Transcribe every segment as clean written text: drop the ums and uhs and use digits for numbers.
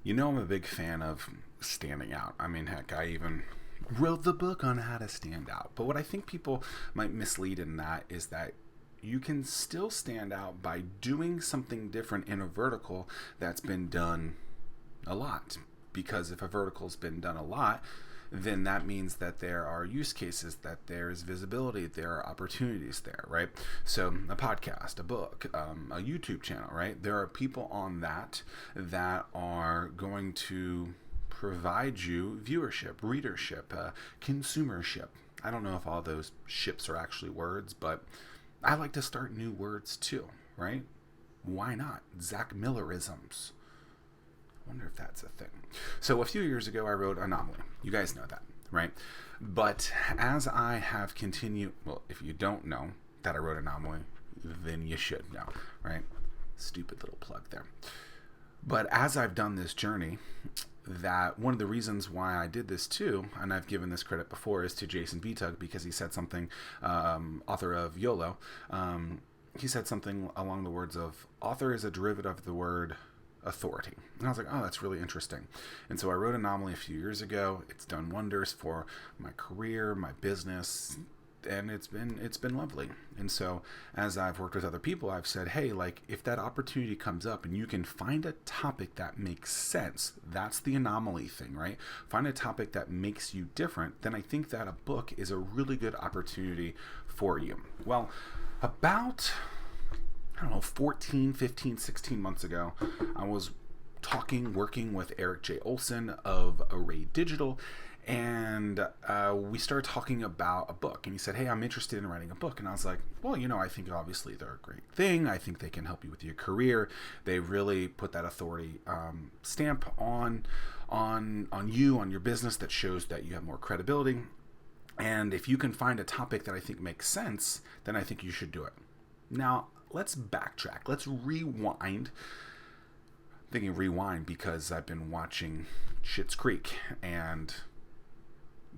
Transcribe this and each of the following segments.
I'm a big fan of standing out. I mean, heck, I even wrote the book on how to stand out. But what I think people might mislead in that is that you can still stand out by doing something different in a vertical that's been done a lot. Because if a vertical's been done a lot, then that means that there are use cases, that there is visibility, there are opportunities there, right? So a podcast, a book, a YouTube channel, right? There are people on that are going to provide you viewership, readership, consumership. I don't know if all those ships are actually words, but I like to start new words too, right? Why not? Zack Millerisms. I wonder if that's a thing. So a few years ago, I wrote Anomaly. You guys know that, right? But as I have continued, well, if you don't know that I wrote Anomaly, then you should know, right? Stupid little plug there. But as I've done this journey, that one of the reasons why I did this too, and I've given this credit before, is to Jason Vitug, because he said something, author of YOLO, he said something along the words of, author is a derivative of the word authority. And I was like, oh, that's really interesting. And so I wrote Anomaly a few years ago. It's done wonders for my career, my business, and it's been lovely. And so as I've worked with other people, I've said, hey, like, if that opportunity comes up and you can find a topic that makes sense, that's the Anomaly thing, right? Find a topic that makes you different, then I think that a book is a really good opportunity for you. Well, about 14, 15, 16 months ago, I was working with Erik J. Olson of Array Digital, and we started talking about a book. And he said, hey, I'm interested in writing a book. And I was like, well, I think obviously they're a great thing. I think they can help you with your career. They really put that authority stamp on you, on your business, that shows that you have more credibility. And if you can find a topic that I think makes sense, then I think you should do it. Now, let's backtrack. Let's rewind. I'm thinking rewind because I've been watching Schitt's Creek, and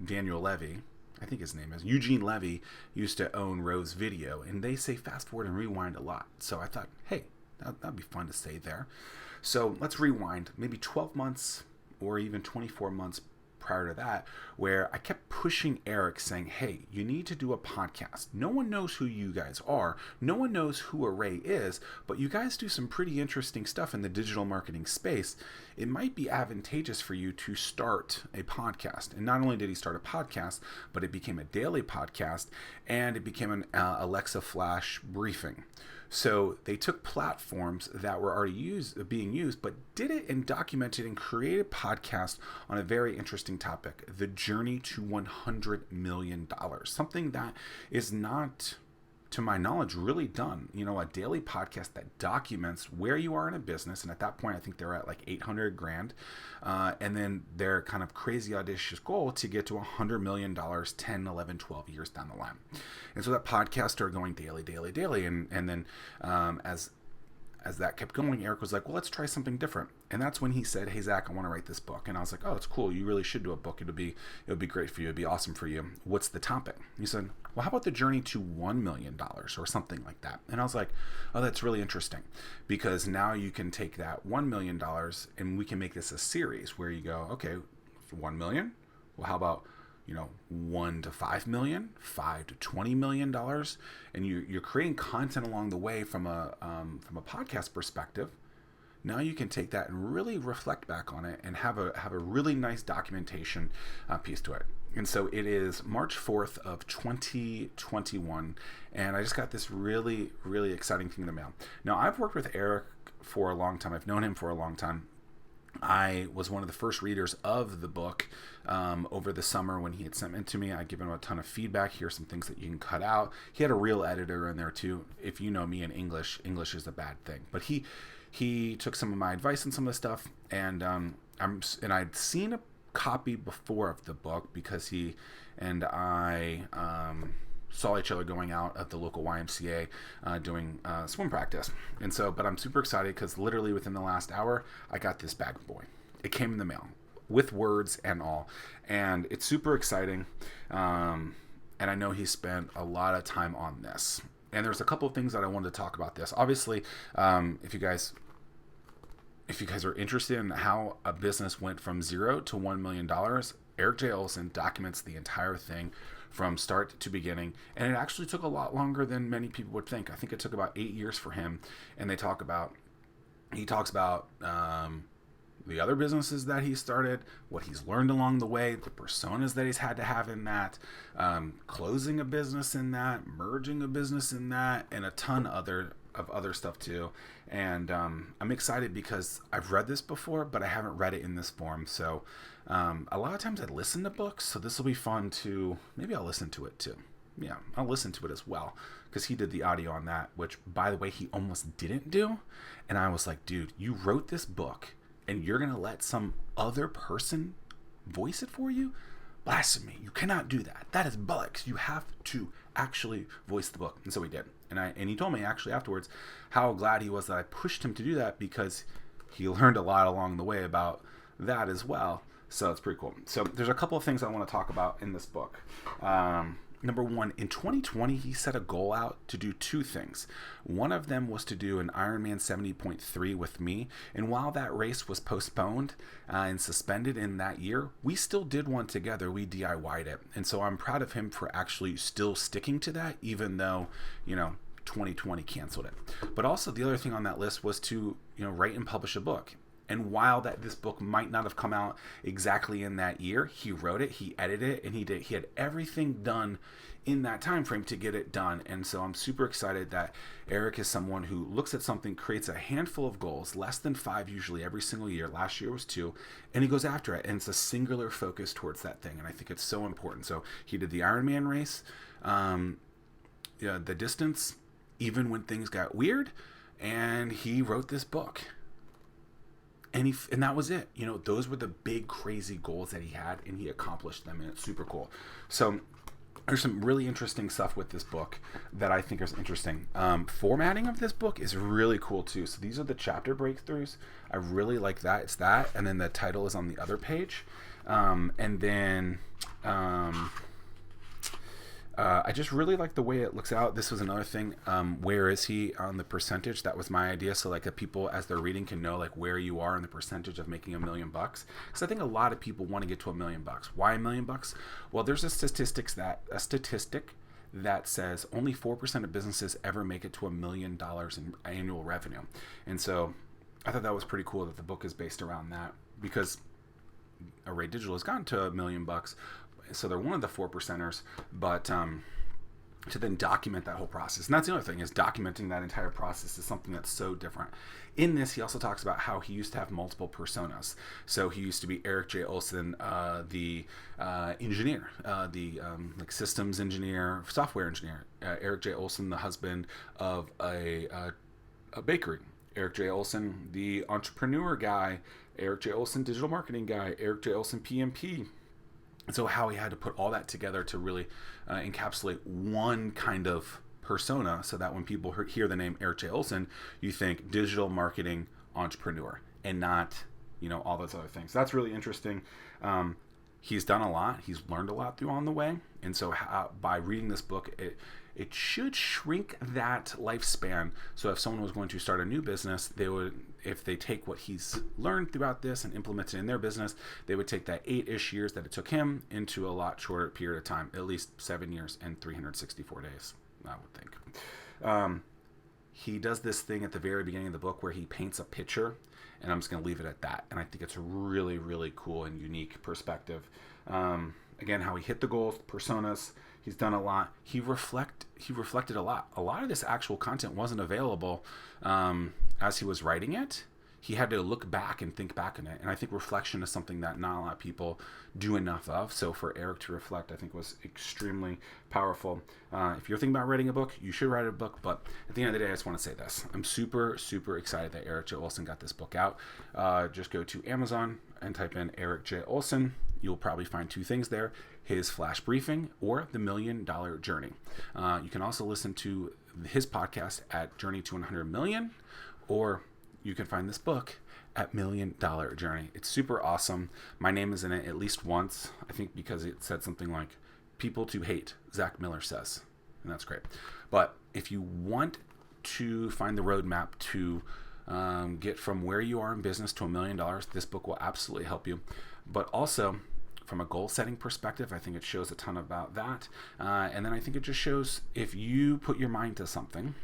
Daniel Levy, I think his name is, Eugene Levy, used to own Rose Video, and they say fast forward and rewind a lot. So I thought, hey, that'd be fun to say there. So let's rewind maybe 12 months or even 24 months prior to that, where I kept pushing Erik, saying, hey, you need to do a podcast. No one knows who you guys are. No one knows who Array is, but you guys do some pretty interesting stuff in the digital marketing space. It might be advantageous for you to start a podcast. And not only did he start a podcast, but it became a daily podcast, and it became an Alexa Flash briefing. So they took platforms that were already being used, but did it and documented and created a podcast on a very interesting topic, the journey to $100 million. Something that is not, to my knowledge, really done. A daily podcast that documents where you are in a business. And at that point, I think they're at like 800 grand. And then their kind of crazy audacious goal to get to $100 million 10, 11, 12 years down the line. And so that podcast started going daily. And then as that kept going, Erik was like, well, let's try something different. And that's when he said, hey, Zack, I want to write this book. And I was like, oh, it's cool. You really should do a book. It would be great for you. It'd be awesome for you. What's the topic? He said, well, how about the journey to $1 million or something like that? And I was like, oh, that's really interesting, because now you can take that $1 million and we can make this a series where you go, okay, 1 million. Well, how about 1 to 5 million, 5 to $20 million, and you're creating content along the way from a podcast perspective. Now you can take that and really reflect back on it and have a really nice documentation piece to it. And so it is March 4th of 2021, and I just got this really, really exciting thing in the mail. Now, I've worked with Erik for a long time. I've known him for a long time. I was one of the first readers of the book over the summer when he had sent it to me. I given him a ton of feedback. Here's some things that you can cut out. He had a real editor in there too. If you know me in English is a bad thing. But he took some of my advice and some of the stuff, and I'd seen a copy before of the book because he and I saw each other going out at the local YMCA doing swim practice. And so, but I'm super excited because literally within the last hour, I got this bad boy. It came in the mail with words and all. And it's super exciting. And I know he spent a lot of time on this. And there's a couple of things that I wanted to talk about this. Obviously, if you guys if you guys are interested in how a business went from zero to $1 million, Erik J. Olson documents the entire thing from start to beginning. And it actually took a lot longer than many people would think. I think it took about 8 years for him. And he talks about the other businesses that he started, what he's learned along the way, the personas that he's had to have in that, closing a business in that, merging a business in that, and a ton of other stuff too. And I'm excited because I've read this before, but I haven't read it in this form. So a lot of times I listen to books, so this will be fun to, maybe I'll listen to it too. Yeah, I'll listen to it as well, because he did the audio on that, which, by the way, he almost didn't do. And I was like, dude, you wrote this book and you're going to let some other person voice it for you? Blasphemy. You cannot do that. That is bullocks. You have to actually voice the book. And so he did. And he told me actually afterwards how glad he was that I pushed him to do that, because he learned a lot along the way about that as well. So it's pretty cool. So there's a couple of things I want to talk about in this book. Number one, in 2020, he set a goal out to do two things. One of them was to do an Ironman 70.3 with me. And while that race was postponed and suspended in that year, we still did one together. We DIY'd it. And so I'm proud of him for actually still sticking to that, even though, 2020 canceled it. But also the other thing on that list was to, write and publish a book. And while this book might not have come out exactly in that year, he wrote it, he edited it, and he had everything done in that time frame to get it done. And so I'm super excited that Erik is someone who looks at something, creates a handful of goals, less than 5 usually every single year. Last year was 2, and he goes after it, and it's a singular focus towards that thing. And I think it's so important. So he did the Ironman race, the distance, even when things got weird, and he wrote this book. And that was it. Those were the big, crazy goals that he had, and he accomplished them, and it's super cool. So there's some really interesting stuff with this book that I think is interesting. Formatting of this book is really cool, too. So these are the chapter breakthroughs. I really like that. It's that, and then the title is on the other page. And then... I just really like the way it looks out. This was another thing. Where is he on the percentage? That was my idea. So like, people as they're reading can know like where you are in the percentage of making $1 million. Because I think a lot of people want to get to $1 million. Why $1 million? Well, there's a statistic that says only 4% of businesses ever make it to $1 million in annual revenue. And so I thought that was pretty cool that the book is based around that, because Array Digital has gotten to $1 million. So they're one of the 4%ers, but to then document that whole process. And that's the other thing, is documenting that entire process is something that's so different. In this, he also talks about how he used to have multiple personas. So he used to be Erik J. Olson, the engineer, the systems engineer, software engineer. Erik J. Olson, the husband of a bakery. Erik J. Olson, the entrepreneur guy. Erik J. Olson, digital marketing guy. Erik J. Olson, PMP. And so how he had to put all that together to really encapsulate one kind of persona, so that when people hear the name Erik J. Olson, you think digital marketing entrepreneur, and not, all those other things. That's really interesting. He's done a lot. He's learned a lot on the way. And so by reading this book, it should shrink that lifespan. So if someone was going to start a new business, they would, if they take what he's learned throughout this and implement it in their business, they would take that 8-ish years that it took him into a lot shorter period of time, at least 7 years and 364 days, I would think. He does this thing at the very beginning of the book where he paints a picture, and I'm just going to leave it at that. And I think it's a really, really cool and unique perspective. Again, how he hit the goals, personas. He's done a lot. He reflected a lot. A lot of this actual content wasn't available as he was writing it. He had to look back and think back on it. And I think reflection is something that not a lot of people do enough of. So for Erik to reflect, I think was extremely powerful. If you're thinking about writing a book, you should write a book. But at the end of the day, I just want to say this. I'm super, super excited that Erik J. Olson got this book out. Just go to Amazon and type in Erik J. Olson. You'll probably find 2 things there: his flash briefing or the $1 Million Journey. You can also listen to his podcast at Journey to 100 Million, or you can find this book at $1 Million Journey. It's super awesome. My name is in it at least once, I think, because it said something like, "People to hate," Zack Miller says. And that's great. But if you want to find the roadmap to get from where you are in business to $1 million. This book will absolutely help you. But also, from a goal setting perspective, I think it shows a ton about that. And then I think it just shows if you put your mind to something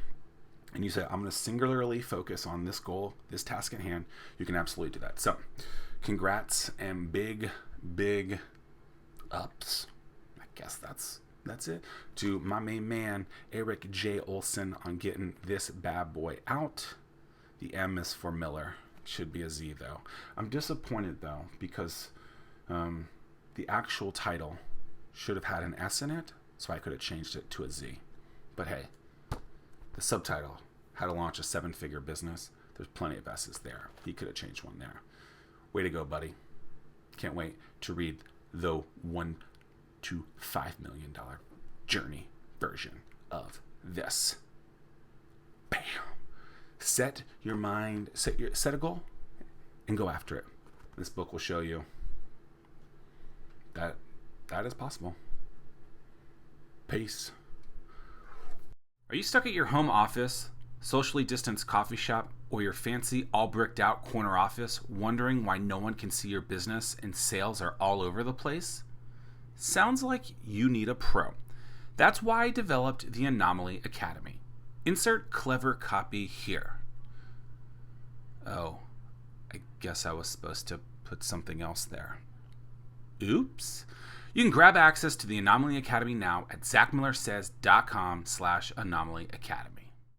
and you say, I'm going to singularly focus on this goal, this task at hand, you can absolutely do that. So congrats and big ups. I guess that's it. To my main man, Erik J. Olson, on getting this bad boy out. The M is for Miller. Should be a Z though. I'm disappointed though because the actual title should have had an S in it, so I could have changed it to a Z. But hey, the subtitle, How to Launch a 7-Figure Business. There's plenty of S's there. He could have changed one there. Way to go, buddy. Can't wait to read the $1 to $5 million journey version of this. Bam. Set your mind, set a goal and go after it. This book will show you that is possible. Peace. Are you stuck at your home office, socially distanced coffee shop, or your fancy, all bricked out corner office, wondering why no one can see your business and sales are all over the place? Sounds like you need a pro. That's why I developed the Anomaly Academy. Insert clever copy here. Oh, I guess I was supposed to put something else there. Oops. You can grab access to the Anomaly Academy now at zackmillersays.com/Anomaly Academy.